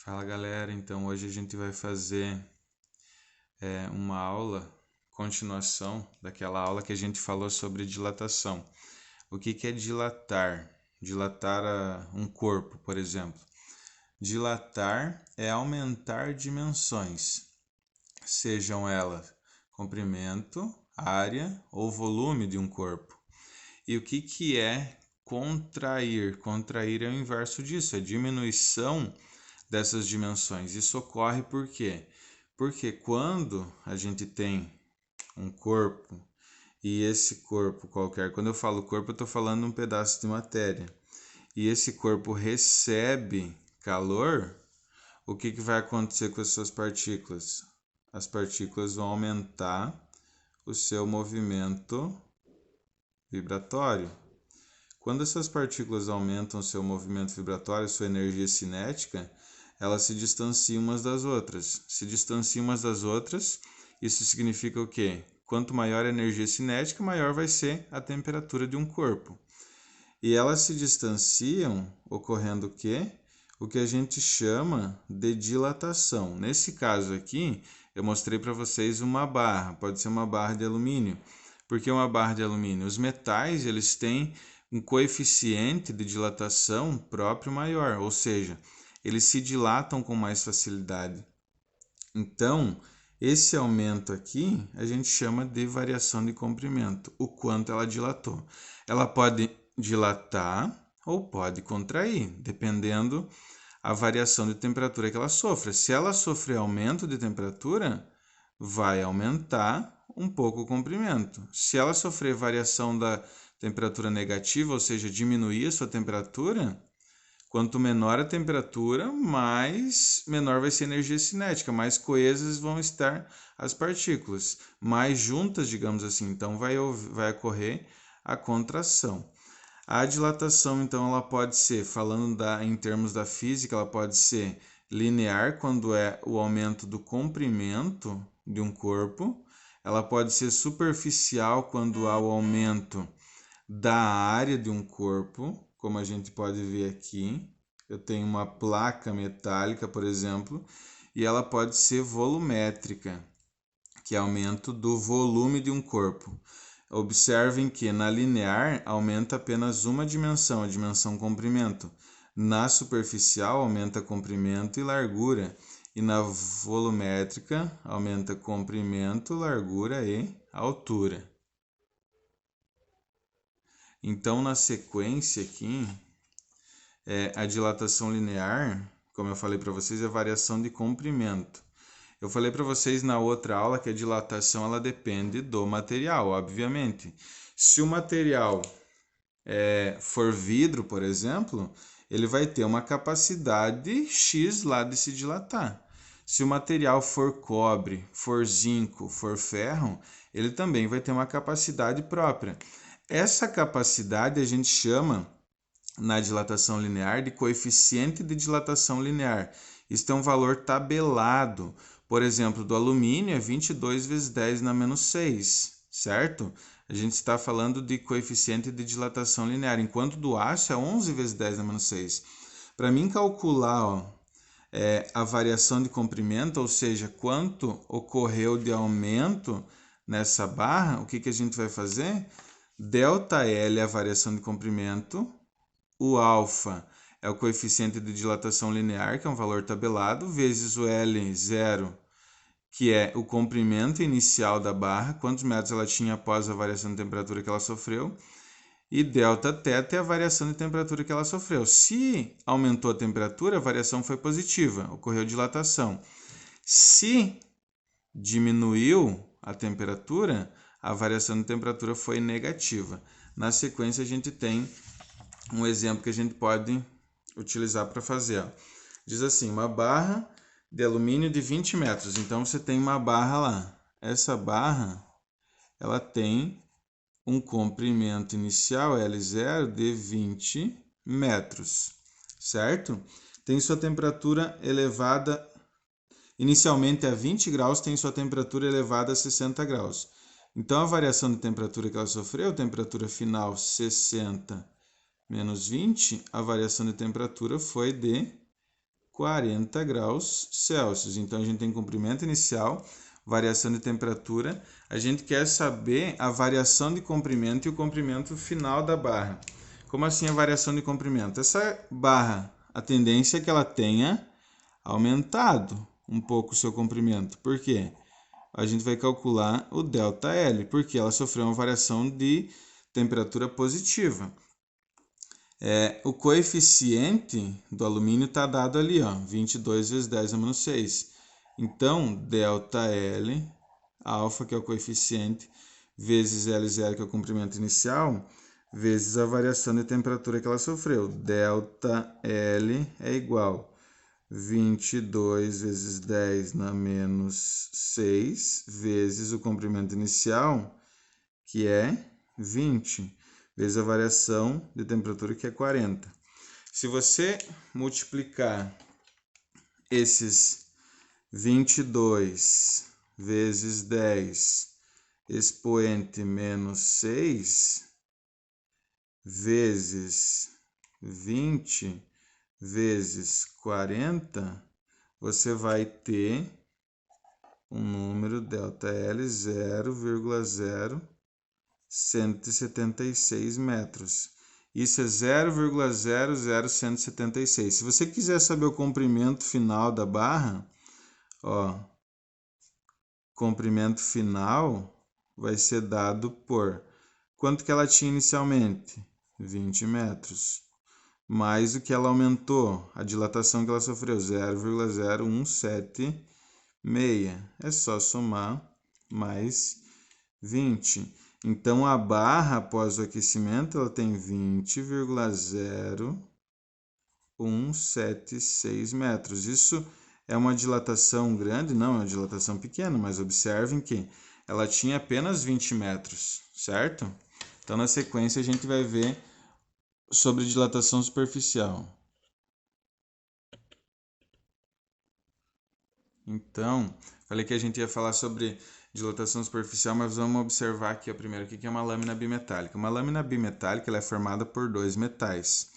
Fala galera, então hoje a gente vai fazer uma aula, continuação daquela aula que a gente falou sobre dilatação. O que é dilatar? Dilatar um corpo, por exemplo. Dilatar é aumentar dimensões, sejam elas comprimento, área ou volume de um corpo. E o que é contrair? Contrair é o inverso disso, é diminuição dessas dimensões. Isso ocorre por quê? Porque quando a gente tem um corpo e esse corpo qualquer, quando eu falo corpo, eu estou falando um pedaço de matéria, e esse corpo recebe calor, o que vai acontecer com as suas partículas? As partículas vão aumentar o seu movimento vibratório. Quando essas partículas aumentam o seu movimento vibratório, sua energia cinética, elas se distanciam umas das outras. Se distanciam umas das outras, isso significa o quê? Quanto maior a energia cinética, maior vai ser a temperatura de um corpo. E elas se distanciam, ocorrendo o quê? O que a gente chama de dilatação. Nesse caso aqui, eu mostrei para vocês uma barra, pode ser uma barra de alumínio. Por que uma barra de alumínio? Os metais, eles têm um coeficiente de dilatação próprio maior, ou seja, eles se dilatam com mais facilidade. Então, esse aumento aqui a gente chama de variação de comprimento, o quanto ela dilatou. Ela pode dilatar ou pode contrair, dependendo a variação de temperatura que ela sofra. Se ela sofrer aumento de temperatura, vai aumentar um pouco o comprimento. Se ela sofrer variação da temperatura negativa, ou seja, diminuir a sua temperatura, quanto menor a temperatura, menor vai ser a energia cinética, mais coesas vão estar as partículas, mais juntas, digamos assim. Então vai ocorrer a contração. A dilatação, então, ela pode ser, falando em termos da física, ela pode ser linear, quando é o aumento do comprimento de um corpo. Ela pode ser superficial, quando há o aumento da área de um corpo, como a gente pode ver aqui. Eu tenho uma placa metálica, por exemplo, e ela pode ser volumétrica, que é aumento do volume de um corpo. Observem que na linear aumenta apenas uma dimensão, a dimensão comprimento. Na superficial aumenta comprimento e largura. E na volumétrica aumenta comprimento, largura e altura. Então, na sequência aqui, a dilatação linear, como eu falei para vocês, é variação de comprimento. Eu falei para vocês na outra aula que a dilatação ela depende do material, obviamente. Se o material for vidro, por exemplo, ele vai ter uma capacidade X lá de se dilatar. Se o material for cobre, for zinco, for ferro, ele também vai ter uma capacidade própria. Essa capacidade a gente chama, na dilatação linear, de coeficiente de dilatação linear. Isso é um valor tabelado. Por exemplo, do alumínio é 22 vezes 10 na menos 6, certo? A gente está falando de coeficiente de dilatação linear, enquanto do aço é 11 vezes 10 na menos 6. Para mim calcular a variação de comprimento, ou seja, quanto ocorreu de aumento nessa barra, o que a gente vai fazer? Δl é a variação de comprimento, o alfa é o coeficiente de dilatação linear, que é um valor tabelado, vezes o L0, que é o comprimento inicial da barra, quantos metros ela tinha após a variação de temperatura que ela sofreu, e ΔT é a variação de temperatura que ela sofreu. Se aumentou a temperatura, a variação foi positiva, ocorreu dilatação. Se diminuiu a temperatura, a variação de temperatura foi negativa. Na sequência, a gente tem um exemplo que a gente pode utilizar para fazer. Diz assim, uma barra de alumínio de 20 metros. Então, você tem uma barra lá. Essa barra, ela tem um comprimento inicial, L0, de 20 metros, certo? Tem sua temperatura elevada, inicialmente a 20 graus, tem sua temperatura elevada a 60 graus. Então, a variação de temperatura que ela sofreu, temperatura final 60 menos 20, a variação de temperatura foi de 40 graus Celsius. Então, a gente tem comprimento inicial, variação de temperatura. A gente quer saber a variação de comprimento e o comprimento final da barra. Como assim a variação de comprimento? Essa barra, a tendência é que ela tenha aumentado um pouco o seu comprimento. Por quê? A gente vai calcular o ΔL, porque ela sofreu uma variação de temperatura positiva. O coeficiente do alumínio está dado ali, ó, 22 vezes 10 a menos 6. Então, ΔL, alfa, que é o coeficiente, vezes L0, que é o comprimento inicial, vezes a variação de temperatura que ela sofreu. ΔL é igual 22 vezes 10 na menos 6, vezes o comprimento inicial, que é 20, vezes a variação de temperatura, que é 40. Se você multiplicar esses 22 vezes 10 expoente menos 6 vezes 20 vezes 40, você vai ter um número ΔL 0,0176 metros. Isso é 0,00176. Se você quiser saber o comprimento final da barra, ó, comprimento final vai ser dado por quanto que ela tinha inicialmente? 20 metros. Mais o que ela aumentou, a dilatação que ela sofreu, 0,0176. É só somar mais 20. Então, a barra após o aquecimento, ela tem 20,0176 metros. Isso é uma dilatação grande? Não, é uma dilatação pequena, mas observem que ela tinha apenas 20 metros, certo? Então, na sequência, a gente vai ver sobre dilatação superficial. Então, falei que a gente ia falar sobre dilatação superficial, mas vamos observar aqui, primeiro, o que é uma lâmina bimetálica. Uma lâmina bimetálica ela é formada por dois metais.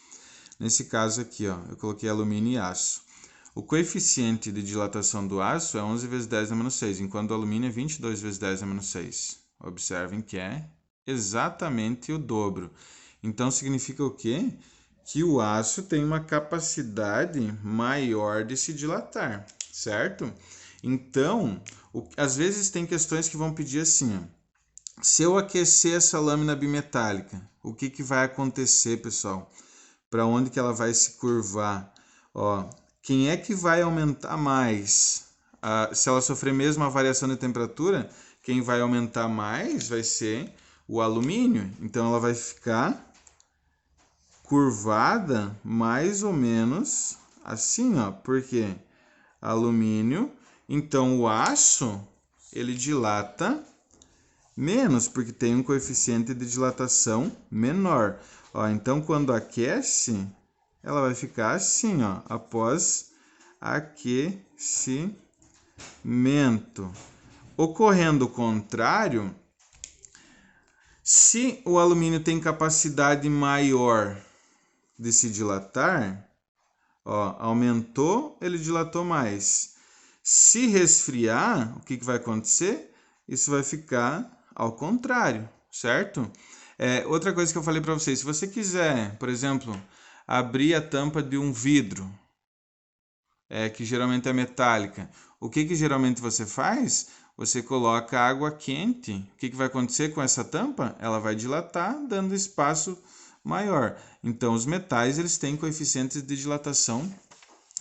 Nesse caso aqui, ó, eu coloquei alumínio e aço. O coeficiente de dilatação do aço é 11 vezes 10 a menos 6, enquanto o alumínio é 22 vezes 10 a menos 6. Observem que é exatamente o dobro. Então, significa o quê? Que o aço tem uma capacidade maior de se dilatar, certo? Então, às vezes tem questões que vão pedir assim, ó, se eu aquecer essa lâmina bimetálica, o que vai acontecer, pessoal? Para onde que ela vai se curvar? Ó, quem é que vai aumentar mais? Se ela sofrer mesmo a variação de temperatura, quem vai aumentar mais vai ser o alumínio. Então, ela vai ficar curvada mais ou menos assim, ó, porque alumínio, então o aço, ele dilata menos, porque tem um coeficiente de dilatação menor. Ó, então, quando aquece, ela vai ficar assim, ó, após aquecimento. Ocorrendo o contrário, se o alumínio tem capacidade maior de se dilatar, ó, aumentou, ele dilatou mais. Se resfriar, o que vai acontecer? Isso vai ficar ao contrário, certo? Outra coisa que eu falei para vocês, se você quiser, por exemplo, abrir a tampa de um vidro, que geralmente é metálica, o que geralmente você faz? Você coloca água quente. O que vai acontecer com essa tampa? Ela vai dilatar, dando espaço maior. Então, os metais eles têm coeficientes de dilatação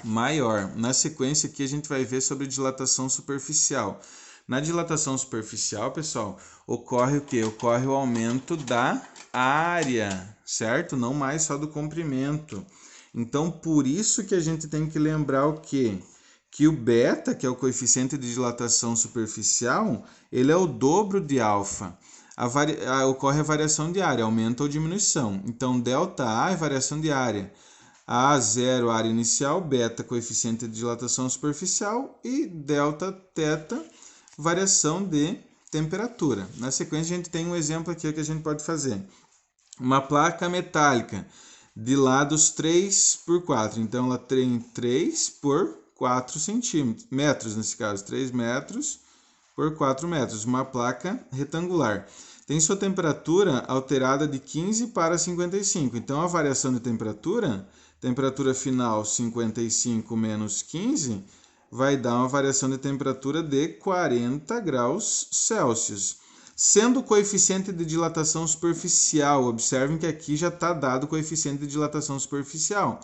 maior. Na sequência aqui a gente vai ver sobre dilatação superficial. Na dilatação superficial, pessoal, ocorre o quê? Ocorre o aumento da área, certo? Não mais só do comprimento. Então, por isso que a gente tem que lembrar o quê? Que o beta, que é o coeficiente de dilatação superficial, ele é o dobro de alfa. Ocorre a variação de área, aumento ou diminuição. Então, ΔA é variação de área. A0, área inicial, beta, coeficiente de dilatação superficial, e ΔT, variação de temperatura. Na sequência, a gente tem um exemplo aqui que a gente pode fazer. Uma placa metálica De lados 3 por 4. Então, ela tem 3 por 4 centímetros, metros nesse caso. 3 metros por 4 metros. Uma placa retangular. Tem sua temperatura alterada de 15 para 55. Então, a variação de temperatura final 55 menos 15, vai dar uma variação de temperatura de 40 graus Celsius. Sendo o coeficiente de dilatação superficial, observem que aqui já está dado o coeficiente de dilatação superficial,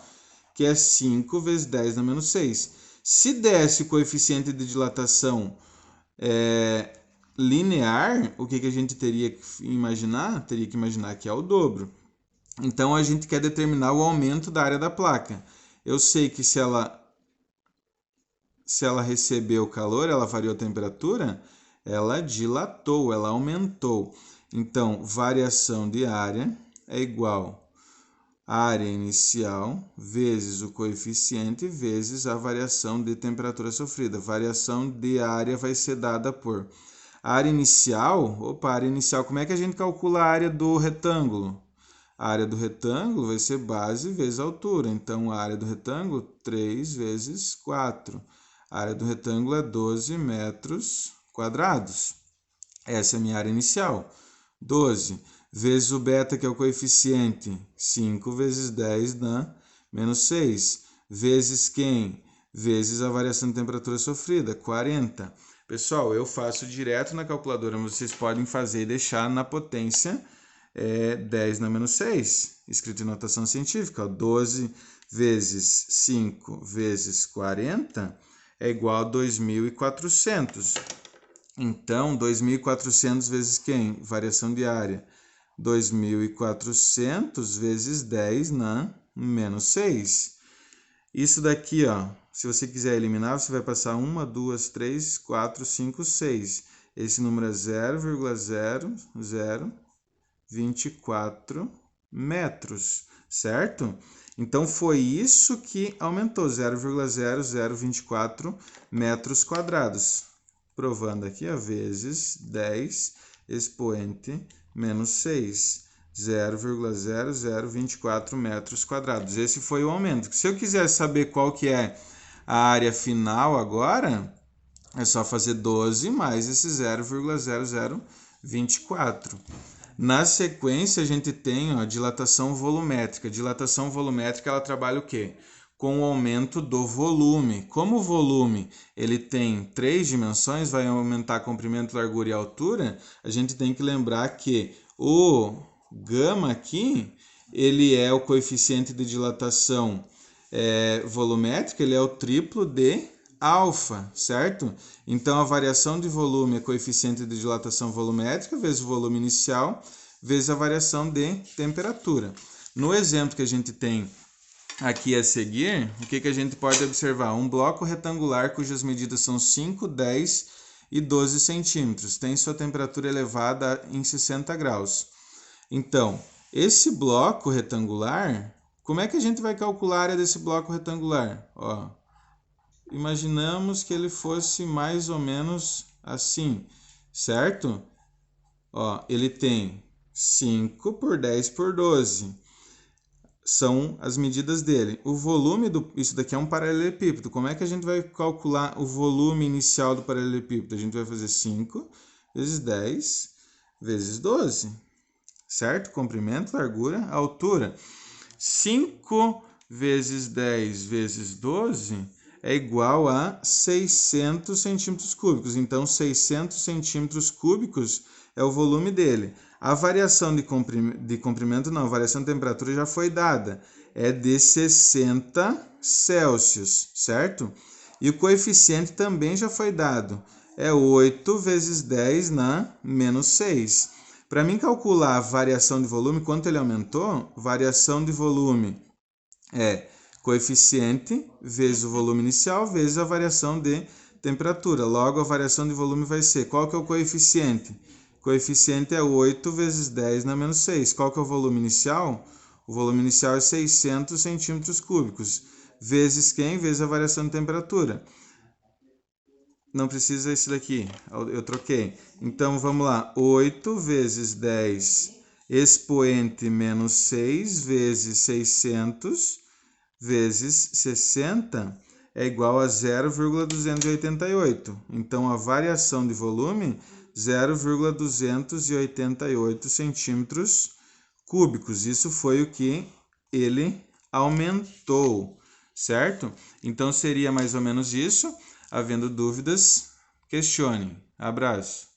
que é 5 vezes 10 na menos 6. Se desse o coeficiente de dilatação linear, o que a gente teria que imaginar? Teria que imaginar que é o dobro. Então, a gente quer determinar o aumento da área da placa. Eu sei que se ela recebeu calor, ela variou a temperatura, ela dilatou, ela aumentou. Então, variação de área é igual a área inicial vezes o coeficiente vezes a variação de temperatura sofrida. Variação de área vai ser dada por área inicial. Área inicial, como é que a gente calcula a área do retângulo? A área do retângulo vai ser base vezes altura. Então, a área do retângulo, 3 vezes 4. A área do retângulo é 12 metros quadrados. Essa é a minha área inicial. 12 vezes o beta, que é o coeficiente. 5 vezes 10 dá menos 6. Vezes quem? Vezes a variação de temperatura sofrida, 40. Pessoal, eu faço direto na calculadora, mas vocês podem fazer e deixar na potência 10 na menos 6, escrito em notação científica. 12 vezes 5 vezes 40 é igual a 2.400. Então, 2.400 vezes quem? Variação de área. 2.400 vezes 10 na menos 6. Isso daqui, ó, se você quiser eliminar, você vai passar 1, 2, 3, 4, 5, 6. Esse número é 0,0024 metros, certo? Então, foi isso que aumentou, 0,0024 metros quadrados. Provando aqui, ó, vezes 10 expoente menos 6, 0,0024 metros quadrados. Esse foi o aumento. Se eu quiser saber qual que é a área final agora, é só fazer 12 mais esse 0,0024. Na sequência, a gente tem a dilatação volumétrica. Dilatação volumétrica, ela trabalha o quê? Com o aumento do volume. Como o volume ele tem 3 dimensões, vai aumentar comprimento, largura e altura, a gente tem que lembrar que o gama aqui, ele é o coeficiente de dilatação volumétrica, ele é o triplo de alfa, certo? Então, a variação de volume é coeficiente de dilatação volumétrica vezes o volume inicial vezes a variação de temperatura. No exemplo que a gente tem aqui a seguir, o que a gente pode observar? Um bloco retangular cujas medidas são 5, 10 e 12 centímetros. Tem sua temperatura elevada em 60 graus. Então, esse bloco retangular, como é que a gente vai calcular a área desse bloco retangular? Ó, imaginamos que ele fosse mais ou menos assim, certo? Ó, ele tem 5 por 10 por 12. São as medidas dele. O volume isso daqui é um paralelepípedo. Como é que a gente vai calcular o volume inicial do paralelepípedo? A gente vai fazer 5 vezes 10 vezes 12, certo? Comprimento, largura, altura. 5 vezes 10 vezes 12 é igual a 600 centímetros cúbicos. Então, 600 centímetros cúbicos é o volume dele. A variação de comprimento, não, a variação de temperatura já foi dada. É de 60 Celsius, certo? E o coeficiente também já foi dado. É 8 vezes 10 na menos 6. Para mim calcular a variação de volume, quanto ele aumentou, variação de volume é coeficiente vezes o volume inicial vezes a variação de temperatura. Logo, a variação de volume vai ser, qual que é o coeficiente? O coeficiente é 8 vezes 10 na menos 6. Qual que é o volume inicial? O volume inicial é 600 centímetros cúbicos. Vezes quem? Vezes a variação de temperatura. Não precisa esse daqui, eu troquei. Então, vamos lá. 8 vezes 10 expoente menos 6 vezes 600 vezes 60 é igual a 0,288. Então, a variação de volume, 0,288 centímetros cúbicos. Isso foi o que ele aumentou, certo? Então, seria mais ou menos isso. Havendo dúvidas, questione. Abraço.